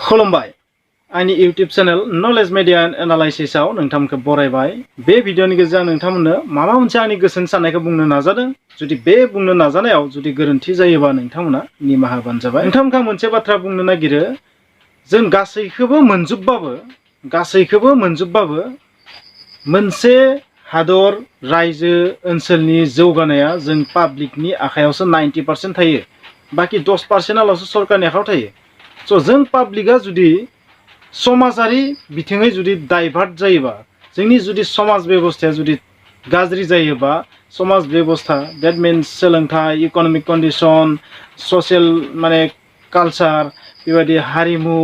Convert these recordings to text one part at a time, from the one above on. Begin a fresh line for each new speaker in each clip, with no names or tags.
खुलुमबाय आंनि YouTube channel knowledge media and analysis आव नोंथांमोनखौ बरायबाय। बे भिडिअनि गेजेरजों नोंथांमोननो माबा मोनसे आंनि गोसोनि साननायखौ बुंनो नाजादों। जुदि बे बुंनो नाजानायाव जुदि गोरोन्थि जायोबा नोंथांमोना निमाहा होबानो जाबाय। नोंथांमोनखौ मोनसे बाथ्रा बुंनो नागिरो, जों गासैखौबो मोनजोबबाबो मोनसे हादर रायजो ओनसोलनि जौगानाया जों पाब्लिकनि आखायावसो 90% थायो। बाकी 10%आल'सो सरकारनि आखायाव थायो। स' जों पाब्लिकआ जुदि समाजारि बिथिङै जुदि डाइभार्ट जायोबा, जोंनि जुदि समाज बेबस्थाया जुदि गाज्रि जायोबा, समाज बेबस्था दैट मीन्स सोलोंथाइ, इकोनॉमिक कंडीशन, सशियल माने कालचार, बेबायदि हारिमु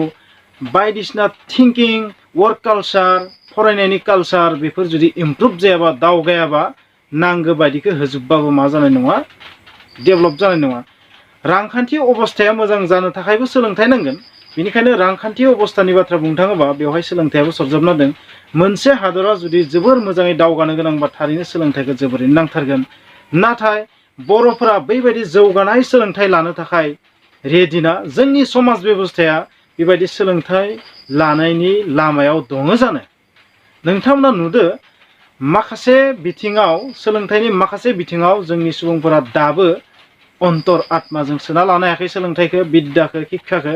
बायदिसिना थिंकिं, वर्क कालचार, फरायनायनि कालचार बेफोर जुदि इमप्रुव जायाबा, दावगायाबा, नांगौ बायदिखौ होजोबबाबो मा जानाय नङा, डेभेलप जानाय नङा। रांखान्थि अबस्थाया मोजां जानो थाखायबो सोलोंथाइ नांगोन। बेनिखायनो रांखान्थि अबस्थानि बाथ्रा बुंनो थाङोबा बेवहाय सोलोंथाइयाबो सरजाबना दं। मोनसे हादरा जुदि जोबोर मोजाङै दावगानो गोनांबा थारैनो सोलोंथाइखौ जोबोरैनो नांथारगोन। नाथाय बर'फोरा बैबायदि जौगानाय सोलोंथाइ लानो थाखाय रेडिना। जोंनि समाज बेबस्थाया बेबायदि सोलोंथाइ लानायनि लामायाव दङ जानो। नोंथांमोना नुदो माखासे बिथिङाव, सोलोंथाइनि माखासे बिथिङाव जोंनि सुबुंफोरा दाबो अन्तर आत्माजों सोना लानो हायाखै सोलोंथाइखौ, बिद्याखौ, शिक्षाखौ।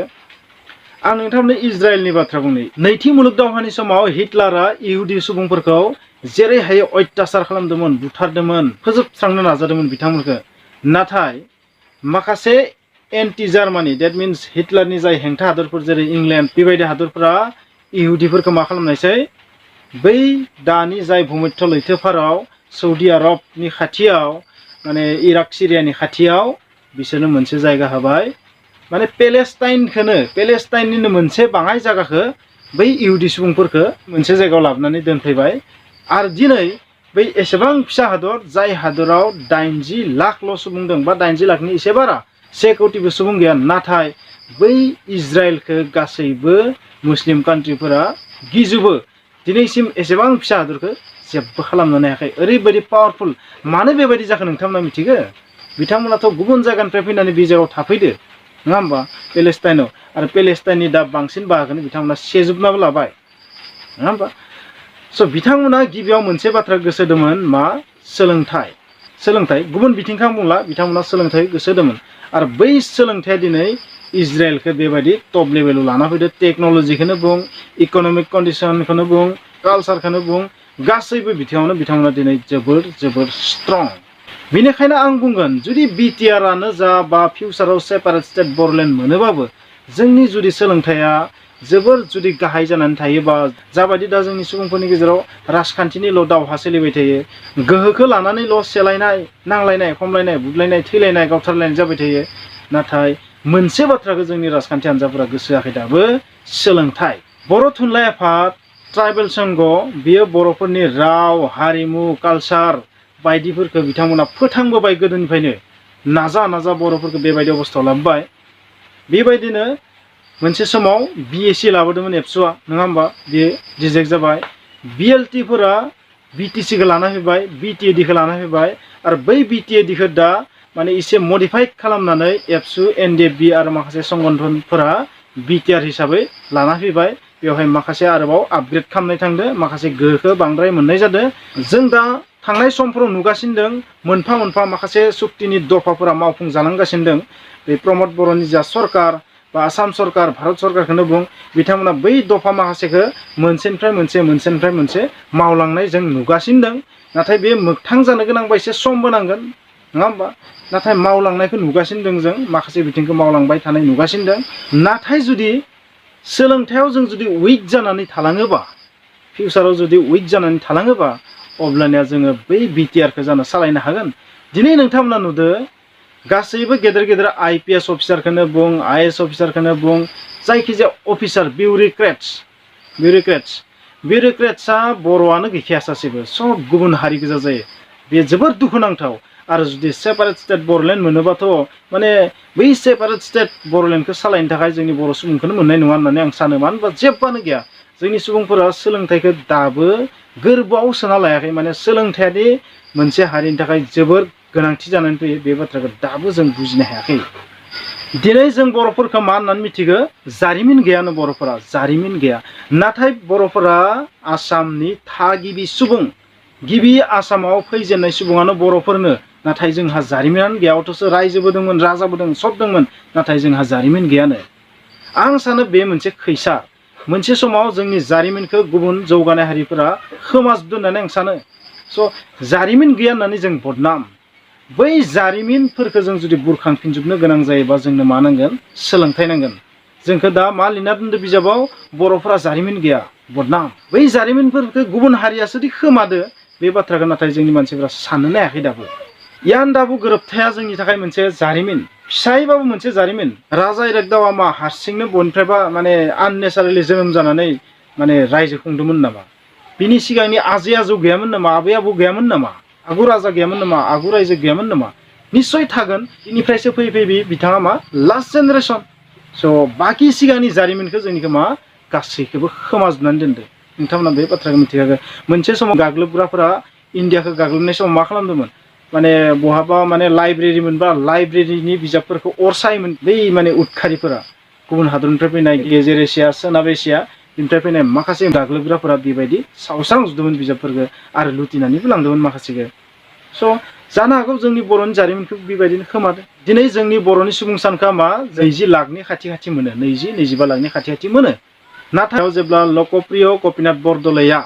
आं नोंथांमोननो इजराइलनि बाथ्रा बुंनि। नैथि मुलुग दावहानि समाव हिटलारा इहुदी सुबुंफोरखौ जेरै हायो अत्याचार खालामदोंमोन, बुथारदोंमोन, फोजोबस्रांनो नाजादोंमोन बिथांमोनखौ। नाथाय माखासे एन्टि जार्मानी दैट मीन्स हिटलारनि जाय हेंथा हादरफोर जेरै इंलेन्ड बेबायदि हादरफोरा इहुदीफोरखौ मा खालामनायसै, बै दानि जाय भुमध्य लैथोफोराव सौदी आरबनि खाथियाव माने इराक सिरियानि खाथियाव बिसोरनो मोनसे जायगा होबाय। माने पेलेस्टाइननिनो मोनसे बाङाय जायगाखौ बै इहुदी सुबुंफोरखौ मोनसे जायगायाव लाबोनानै दोनफैबाय। आरो दिनै बै एसेबां फिसा हादर, जाय हादराव 80 लाखल' सुबुं दं, बा 80 लाखनि एसे बारा, 1 कोटिबो सुबुं गैया। नाथाय बै इजराइलखौ गासैबो मुस्लिम कान्ट्रिफोरा गिजुबो। दिनैसिम एसेबां फिसा हादरखौ जेबो खालामनो हायाखै। ओरैबायदि पावारफुल। मानो बेबायदि जाखो नोंथांमोना मिथिगो? बिथांमोनाथ' गुबुन जायगानिफ्राय फैनानै बे जायगायाव थाफैदो, नङा होमबा, पेलेस्टाइनाव। आरो पेलेस्टाइननि दा बांसिन बाहागोखौनो बिथांमोना सेजोबनाबो लाबाय, नङा होमबा। स' बिथांमोना गिबियाव मोनसे बाथ्रा गोसो होदोंमोन, मा? सोलोंथाइ। गुबुन बिथिंखौ बुंला, बिथांमोना सोलोंथाइ गोसो होदोंमोन। आरो बै सोलोंथाइया दिनै इजराइलखौ बेबायदि टप लेभेलाव लाना फैदो। टेक्न'लजिखौनो बुं, इकोनॉमिक कंडीशनखौनो बुं, कालचारखौनो बुं, गासैबो बिथिङावनो बिथांमोना दिनै जोबोर स्ट्रं। बेनिखायनो आं बुंगोन, जुदि बिटिआरआनो जा बा फिउचाराव सेपारेट स्टेट बर'लेण्ड मोनोबाबो जोंनि जुदि सोलोंथाइया जोबोर जुदि गाहाय जानानै थायोबा, जाबायदि दा जोंनि सुबुंफोरनि गेजेराव राजखान्थिनिल' दावहा सोलिबाय थायो, गोहोखौ लानानैल' सेलायनाय, नांलायनाय, खमलायनाय, बुदलायनाय, थैलायनाय, गावथारलायनाय जाबाय थायो। नाथाय मोनसे बाथ्राखौ जोंनि राजखान्थि हान्जाफोरा गोसो होआखै दाबो, सोलोंथाइ। बर' थुनलाइ आफाद, ट्राइबेल संघ, बियो बर'फोरनि राव, हारिमु, कालचार बायदिफोरखौ बिथांमोना फोथांबोबाय गोदोनिफ्रायनो। नाजा बर'फोरखौ बेबायदि अबस्थायाव लाबोबाय। बेबायदिनो मोनसे समाव बिएससि लाबोदोंमोन एबसुआ, नङा होमबा, बियो रिजेक्ट जाबाय। बिएलटिफोरा बिटिसिखौ लाना फैबाय, बिटिएडिखौ लाना फैबाय। आरो बै बिटिएडिखौ दा माने एसे मडिफाइड खालामनानै एबसु, एनडिएफबि आरो माखासे संगठनफोरा बिटिआर हिसाबै लाना फैबाय। बेवहाय माखासे आरोबाव आपग्रेड खालामनाय थांदों, माखासे गोहोखौ बांद्राय मोननाय जादों। जों दा थांनाय समफोराव नुगासिनो दं, मोनफा मोनफा माखासे सुक्तिनि दफाफोरा मावफुंजालांगासिनो दं। बे प्रमद बर'नि जा सरकार बा आसाम सरकार, भारत सरकारखौनो बुं, बिथांमोना बै दफा माखासेखौ मोनसेनिफ्राय मोनसे मावलांनाय जों नुगासिनो दं। नाथाय बे मोगथां जानो गोनांबा एसे समबो नांगोन, नङा होमबा। नाथाय मावलांनायखौ नुगासिनो दं, जों माखासे बिथिंखौ मावलांबाय थानाय नुगासिनो दं। नाथाय जुदि सोलोंथायाव जों जुदि उइक जानानै थालाङोबा, फिउचाराव जुदि उइक जानानै थालाङोबा, अब्लानिया जोङो बै बिटिआरखौ जानो सालायनो हागोन। दिनै नोंथांमोना नुदो, गासैबो गेदेर आइपिएस अफिसारखौनो बुं, आइएस अफिसारखौनो बुं, जायखिजाया अफिसार, बिउरोक्रेट्सआ बर'आनो गैखाया सासेबो, सब गुबुन हारि गोजा जायो। बे जोबोर दुखुनांथाव। आरो जुदि सेपारेट स्टेट बर'लेण्ड मोनोबाथ' माने बै सेपारेट स्टेट बर'लेण्डखौ सालायनो थाखाय जोंनि बर' सुबुंखौनो मोननाय नङा होननानै आं सानो। मानो होनबा जेबोआनो गैया। जोंनि सुबुंफोरा सोलोंथाइखौ दाबो गोरबोआव सोना लायाखै। माने सोलोंथाइयादि मोनसे हारिनि थाखाय जोबोर गोनांथि जानानै फैयो, बे बाथ्राखौ दाबो जों बुजिनो हायाखै। दिनै जों बर'फोरखौ मा होननानै मिथिगो जारिमिन गैयानो बर'फोरा जारिमिन गैया नाथाय बर'फोरा आसामनि थागिबि सुबुं गिबि आसामाव फैजेननाय सुबुङानो बर'फोरनो नाथाय जोंहा जारिमिनानो गैया अथ'सो रायजोबो दंमोन राजाबो दं सब दंमोन नाथाय जोंहा जारिमिन गैयानो आं सानो बे मोनसे खैसार मोनसे समाव जोंनि जारिमिनखौ गुबुन जौगानाय हारिफोरा खोमाजोबदों होननानै आं सानो स' जारिमिन गैया होननानै जों बदनाम बै जारिमिनफोरखौ जों जुदि बुरखांफिनजोबनो गोनां जायोबा जोंनो मा नांगोन सोलोंथाइ नांगोन जोंखौ दा मा लिरना दोनदों बिजाबाव बर'फोरा जारिमिन गैया बदनाम बै जारिमिनफोरखौ गुबुन हारियासोदि खोमादो बे बाथ्राखौ नाथाय जोंनि मानसिफ्रा साननोनो हायाखै दाबो यान दाबु गोरोबथाया जोंनि थाखाय मोनसे जारिमिन फिसायबाबो मोनसे जारिमिन राजा इरागदावा मा हारसिंनो बयनिफ्रायबा माने आननेसारेलि जोनोम जानानै माने रायजो खुंदोंमोन नामा बिनि सिगांनि आजै आजौ गैयामोन नामा आबै आबौ गैयामोन नामा आगु राजा गैयामोन नामा आगु रायजो गैयामोन नामा निस्सय थागोन बेनिफ्रायसो फैयै फैयै बिथाङा मा लास्ट जेनेरेसन स' बाखि सिगांनि जारिमिनखौ जोंनिखौ मा गासैखौबो खोमाजोबनानै दोनदों नोंथांमोना बे बाथ्राखौ मिथिखागोन मोनसे समाव गाग्लोबग्राफोरा इन्डियाखौ गाग्लोबनाय समाव मा खालामदोंमोन माने बहाबा माने लाइब्रेरि मोनबा लाइब्रेरिनि बिजाबफोरखौ अरसायोमोन बै माने उदखारिफोरा गुबुन हादरनिफ्राय फैनाय गेजेर एसिया सोनाब एसिया बेनिफ्राय फैनाय माखासे गाग्लोबग्राफोरा बेबायदि सावस्रांजोबदोंमोन बिजाबफोरखौ आरो लुथिनानैबो लांदोंमोन माखासेखौ स' जानो हागौ जोंनि बर'नि जारिमिनखौ बेबायदिनो खोमादों दिनै जोंनि बर'नि सुबुं सानखोआ मा 20 लाखनि खाथि खाथि मोनो 20-25 लाखनि खाथि खाथि मोनो नाथाय जेब्ला लकप्रिय गपिनाथ बरदलैया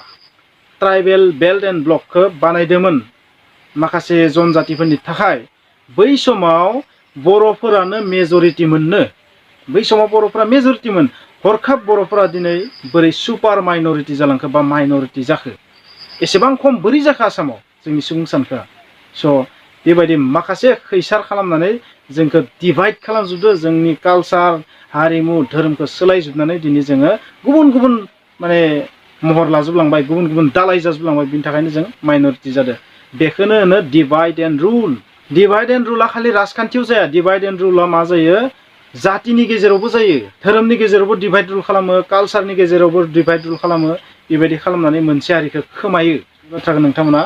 ट्राइबेल बेल्ट एन्ड ब्लकखौ बानायदोंमोन माखासे जनजातिफोरनि थाखाय बै समाव बर'फोरानो मेजरिटिमोननो बै समाव बर'फोरा मेजरिटिमोन हरखाब बर'फोरा दिनै बोरै सुपार माइनरिटि जालांखो बा माइनरिटि जाखो एसेबां खम बोरै जाखो आसामाव जोंनि सुबुं सानखोआ स' बेबायदि माखासे खैसार खालामनानै जोंखौ डिभाइड खालामजोबदो जोंनि कालसार हारिमु धोरोमखौ सोलायजोबनानै दिनै जोङो गुबुन गुबुन माने महर लाजोबलांबाय गुबुन गुबुन दालाय जाजोबलांबाय बिनि थाखायनो जों माइनरिटि जादों बेखौनो होनो divide and rule divide and रुला खालि राजखान्थियाव जाया डिभाइड एन्ड रुला मा जायो जातिनि गेजेरावबो जायो धोरोमनि गेजेरावबो डिभाइड रुल खालामो कालसारनि गेजेरावबो डिभाइड रुल खालामो बेबायदि खालामनानै मोनसे हारिखौ खोमायो बे बाथ्राखौ नोंथांमोना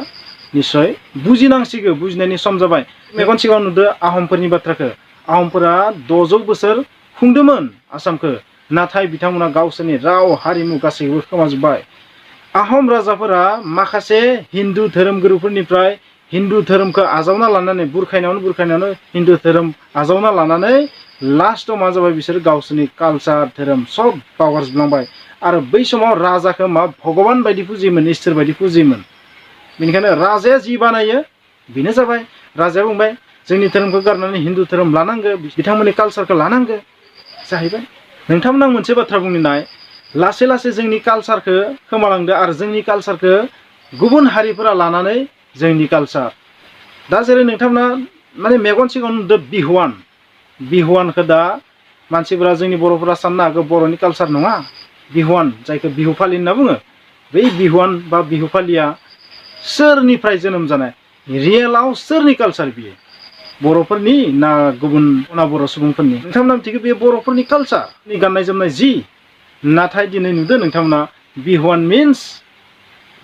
निस्सय बुजिनांसिगौ बुजिनायनि सम जाबाय मेगन सिगाङाव नुदो आहमफोरनि बाथ्राखौ आहमफोरा 600 बोसोर खुंदोंमोन आसामखौ नाथाय बिथांमोना गावसोरनि राव हारिमु गासैखौबो खोमाजोब्बाय आहम राजाफोरा माखासे हिन्दु धोरोमगुरुफोरनिफ्राय हिन्दु धोरोमखौ आजावना लानानै बुरखायनायावनो हिन्दु धोरोम आजावना लानानै लास्टआव मा जाबाय बिसोर गावसोरनि कालसार धोरोम सब बावगारजोबलांबाय आरो बै समाव राजाखौ मा भगबान बायदि फुजियोमोन इसोर बायदि फुजियोमोन बेनिखायनो राजाया जि बानायो बेनो जाबाय राजाया बुंबाय जोंनि धोरोमखौ गारनानै हिन्दु धोरोम लानांगौ बिथांमोननि कालसारखौ लानांगौ जाहैबाय नोंथांमोना मोनसे बाथ्रा बुंनाय लासै लासै जोंनि कालसारखौ खोमालांदो आरो जोंनि कालसारखौ गुबुन हारिफोरा लानानै जोंनि कालसार दा जेरै नोंथांमोना माने मेगन सिगाङाव नुदो बिहुवानखौ दा मानसिफोरा जोंनि बर'फोरा साननो हागौ बर'नि कालसार नङा बिहुवान जायखौ बिहु फालि होनना बुङो बै बिहुवान बा बिहु फालिया सोरनिफ्राय जोनोम जानाय रियेलाव सोरनि कालसार बियो बर'फोरनि ना गुबुन उना बर' सुबुंफोरनि नोंथांमोना मिथिगौ बे बर'फोरनि कालसारनि गाननाय जोमनाय जि नाथाय दिनै नुदो नोंथांमोना बिहुवान मिन्स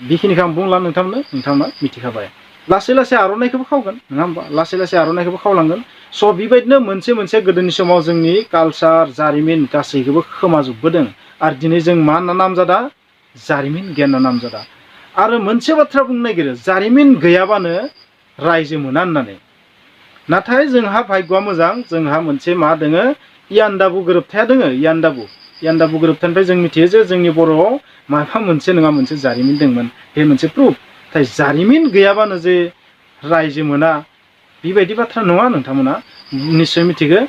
बेखिनिखौ आं बुंला नोंथांमोना मिथिखाबाय लासै लासै आर'नाइखौबो खावगोन नङा होमबा लासै लासै आर'नाइखौबो खावलांगोन स' बेबायदिनो मोनसे मोनसे गोदोनि समाव जोंनि कालसार जारिमिन गासैखौबो खोमाजोबबोदों आरो दिनै जों मा होनना नाम जादा जारिमिन गियान होनना नाम जादा आरो मोनसे बाथ्रा बुंनो नागिरो जारिमिन गैयाबानो रायजो मोना होननानै नाथाय जोंहा भाग्यआ मोजां जोंहा मोनसे मा दोङो यान्दाबु गोरोबथाया दोङो यान्दाबु गोरोबथानिफ्राय जों मिथियो जे जोंनि बर'आव माबा मोनसे नङा मोनसे जारिमिन दंमोन बे मोनसे प्रुफ नाथाय जारिमिन गैयाबानो जे रायजो मोना बेबायदि बाथ्रा नङा नोंथांमोना निस्सय मिथिगौ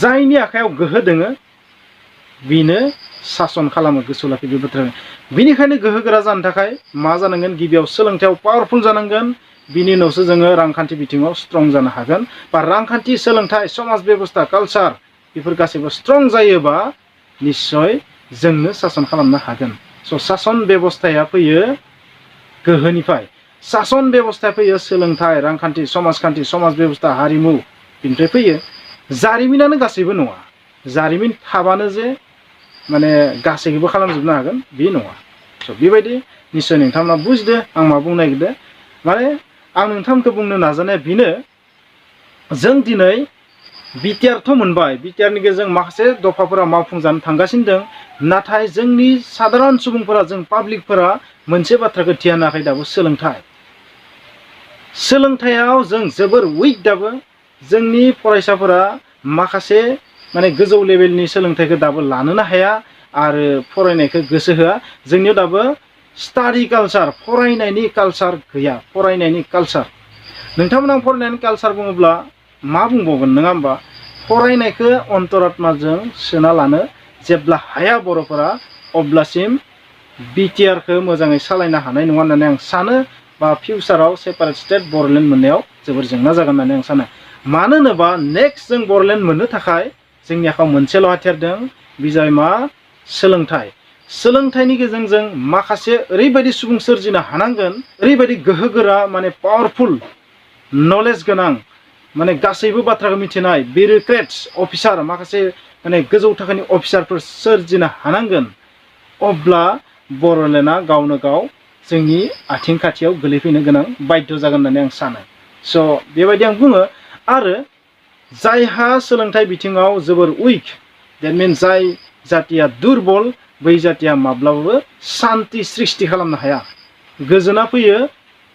जायनि आखायाव गोहो दोङो बेनो सासन खालामो गोसोआव लाखि बे बाथ्रा बिनिखायनो गोहोगोरा जानो थाखाय मा जानांगोन गिबियाव सोलोंथायाव पावारफुल जानांगोन बिनि उनावसो जोङो रांखान्थि बिथिङाव स्ट्रं जानो हागोन बा रांखान्थि सोलोंथाइ समाज बेबस्था कालसार बेफोर गासैबो स्ट्रं जायोबा निस्सय जोंनो सासन खालामनो हागोन स' सासन बेबस्थाया फैयो गोहोनिफ्राय सासन बेबस्थाया फैयो सोलोंथाइ रांखान्थि समाजखान्थि समाज बेबस्था हारिमु बिनिफ्राय फैयो जारिमिनानो गासैबो नङा जारिमिन थाबानो जे माने गासैखौबो खालामजोबनो हागोन बे नङा स' बेबायदि निस्सय नोंथांमोना बुजिदो आं मा बुंनो नागिरदों माने आं नोंथांमोनखौ बुंनो नाजानाया बेनो जों दिनै बिटिआरथ' मोनबाय बिटिआरनि गेजेरजों माखासे दफाफोरा मावफुंजानो थांगासिनो दं नाथाय जोंनि साधारन सुबुंफोरा जों पाब्लिकफोरा मोनसे बाथ्राखौ ध्यान होआखै दाबो सोलोंथायाव जों जोबोर उइक दाबो जोंनि फरायसाफोरा माखासे माने गोजौ लेभेलनि सोलोंथाइखौ दाबो लानोनो हाया आरो फरायनायखौ गोसो होआ जोंनियाव दाबो स्टाडि कालचार फरायनायनि कालचार गैया फरायनायनि कालचार नोंथांमोना फरायनायनि कालचार बुङोब्ला मा बुंबावगोन नङा होमबा फरायनायखौ अन्तरात्माजों सोना लानो जेब्ला हाया बर'फोरा अब्लासिम बिटिआरखौ मोजाङै सालायनो हानाय नङा होननानै आं सानो बा फिउचाराव सेपारेट स्टेट बर'लेण्ड मोननायाव जोबोर जेंना जागोन होननानै आं सानो मानो होनोबा नेक्स्ट जों बर'लेण्ड मोननो थाखाय जोंनि आखायाव मोनसेल' हाथियार दं बे जाबाय मा सोलोंथाइनि गेजेरजों जों माखासे ओरैबायदि सुबुं सोरजिनो हानांगोन ओरैबायदि गोहोगोरा माने पावारफुल नलेज गोनां माने गासैबो बाथ्राखौ मिथिनाय बिउरोक्रेट्स अफिसार माखासे माने गोजौ थाखोनि अफिसारफोर सोरजिनो हानांगोन अब्ला बर'लेण्डआ गावनो गाव जोंनि आथिं खाथियाव गोलैफैनो गोनां बाध्य जागोन होननानै आं सानो स' बेबायदि आं बुङो आरो जायहा सोलोंथाइ बिथिङाव जोबोर उइक देट मिन्स जाय जातिया दुरबल बै जातिया माब्लाबाबो सान्ति सृष्टि खालामनो हाया गोजोना फैयो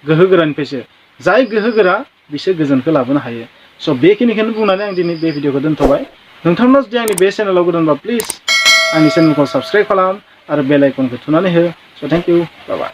गोहोगोरानिफ्रायसो जाय गोहोगोरा बिसोर गोजोनखौ लाबोनो हायो स' बेखिनिखौनो बुंनानै आं दिनै बे भिडिअखौ दोनथ'बाय नोंथांनाव जुदि आंनि बे चेनेलाव गोदानबा प्लिज आंनि चेनेलखौ साबस्क्राइब खालाम आरो बेल आइकनखौ थुनानै हो स' थेंक इउ बाय बाय